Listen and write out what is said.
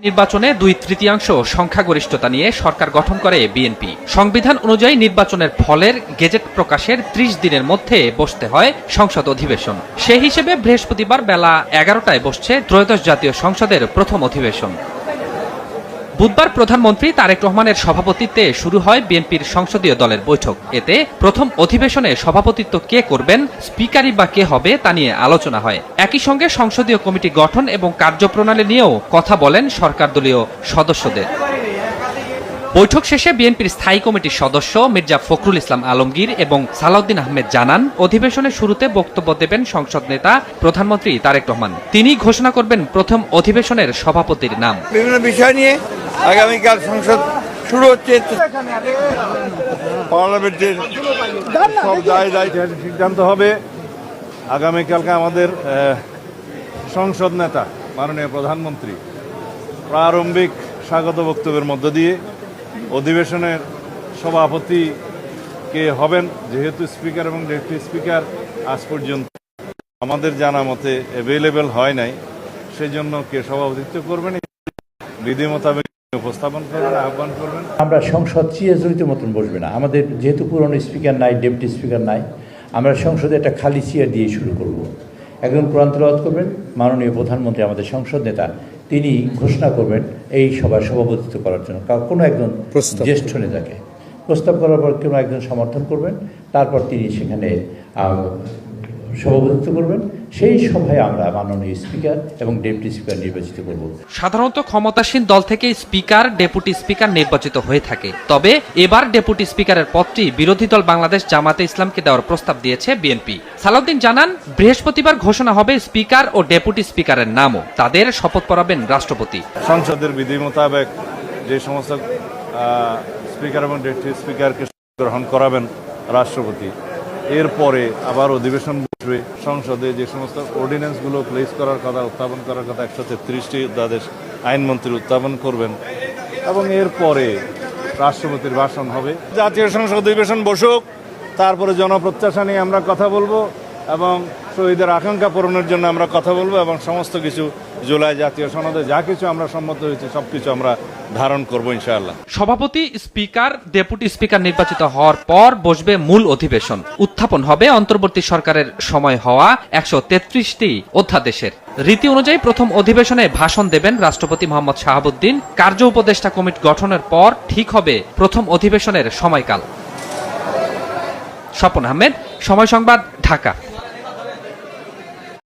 নির্বাচনে 2/3 সংখ্যাগরিষ্ঠতা নিয়ে সরকার গঠন করে বিএনপি। সংবিধান অনুযায়ী নির্বাচনের ফলের গেজেট প্রকাশের 30 দিনের মধ্যে বসতে হয় সংসদ অধিবেশন। সে হিসেবে বৃহস্পতিবার বেলা 11টায় বসছে ত্রয়োদশ জাতীয় সংসদের প্রথম অধিবেশন। বুধবার প্রধানমন্ত্রী তারেক রহমানের সভাপতিত্বে শুরু হয় বিএনপির সংসদীয় দলের বৈঠক। এতে প্রথম অধিবেশনে সভাপতিত্ব কে করবেন, স্পিকারই বা কে হবে তা নিয়ে আলোচনা হয়। একই সঙ্গে সংসদীয় কমিটি গঠন এবং কার্যপ্রণালী নিয়েও কথা বলেন সরকারদলীয় সদস্যদের। বৈঠক শেষে বিএনপির স্থায়ী কমিটির সদস্য মির্জা ফখরুল ইসলাম আলমগীর এবং সালাউদ্দিন আহমেদ জানান, অধিবেশনের শুরুতে বক্তব্য দেবেন সংসদ নেতা প্রধানমন্ত্রী তারেক রহমান। তিনি ঘোষণা করবেন প্রথম অধিবেশনের সভাপতির নাম। বিভিন্ন বিষয় নিয়ে আগামীকাল সংসদ শুরু হচ্ছে। পার্লামেন্টের সব দায় সিদ্ধান্ত হবে। আগামীকালকে আমাদের সংসদ নেতা মাননীয় প্রধানমন্ত্রী প্রারম্ভিক স্বাগত বক্তব্যের মধ্য দিয়ে অধিবেশনের সভাপতি কে হবেন, যেহেতু স্পিকার এবং ডেপুটি স্পিকার আজ পর্যন্ত আমাদের জানা মতে অ্যাভেলেবেল হয় নাই, সেই জন্য কে সভাপতিত্ব করবেন বিধি মোতাবেক উপস্থাপন করবেন, আহ্বান করবেন। আমরা সংসদ চিরাচরিত মতন বসবে না। আমাদের যেহেতু পুরনো স্পিকার নাই, ডেপুটি স্পিকার নাই, আমরা সংসদে একটা খালি চেয়ার দিয়ে শুরু করব। একজন কোরআন তেলাওয়াত করবেন, মাননীয় প্রধানমন্ত্রী আমাদের সংসদ নেতা তিনি ঘোষণা করবেন এই সভায় সভাপতিত্ব করার জন্য কোনো একজন জ্যেষ্ঠ নেতাকে প্রস্তাব করার পর কোনো একজন সমর্থন করবেন, তারপর তিনি সেখানে সভাপতিত্ব করবেন। সেই সভায় আমরা মাননীয় স্পিকার এবং ডেপুটি স্পিকার নির্বাচিত করব। সাধারণত ক্ষমতাসীন দল থেকে স্পিকার, ডেপুটি স্পিকার নির্বাচিত হয়ে থাকে। তবে এবার ডেপুটি স্পিকারের পদটি বিরোধী দল বাংলাদেশ জামাতে ইসলামকে দেওয়ার প্রস্তাব দিয়েছে বিএনপি। সালাউদ্দিন জানান, বৃহস্পতিবার ঘোষণা হবে স্পিকার ও ডেপুটি স্পিকারের নামও। তাদের শপথ পড়াবেন রাষ্ট্রপতি। সংসদের বিধি মোতাবেক যে সমস্ত স্পিকার এবং ডেপুটি স্পিকারকে গ্রহণ করাবেন রাষ্ট্রপতি, এরপরে আবার অধিবেশন বসবে। সংসদে যে সমস্ত অর্ডিন্যান্সগুলো প্লেস করার কথা, উত্থাপন করার কথা 133টি অধ্যাদেশ আইনমন্ত্রী উত্থাপন করবেন এবং এরপরে রাষ্ট্রপতির ভাষণ হবে। জাতীয় সংসদ অধিবেশন বসুক, তারপরে জনপ্রত্যাশা নিয়ে আমরা কথা বলবো এবং শহীদের আকাঙ্ক্ষা পূরণের জন্য আমরা কথা বলবো এবং সমস্ত কিছু জুলাই জাতীয় সনদে যা কিছু আমরা সম্মত হয়েছি সবকিছু আমরা ধারণ করব ইনশাআল্লাহ। সভাপতি, স্পিকার, ডেপুটি স্পিকার নির্বাচিত হওয়ার পর বসবে মূল অধিবেশন। উত্থাপন হবে অন্তর্বর্তী সরকারের সময় হওয়া 133টি অধ্যাদেশের। রীতি অনুযায়ী প্রথম অধিবেশনে ভাষণ দেবেন রাষ্ট্রপতি মোহাম্মদ শাহাবুদ্দিন। কার্য উপদেষ্টা কমিটি গঠনের পর ঠিক হবে প্রথম অধিবেশনের সময়কাল। স্বপন আহমেদ, সময় সংবাদ, ঢাকা।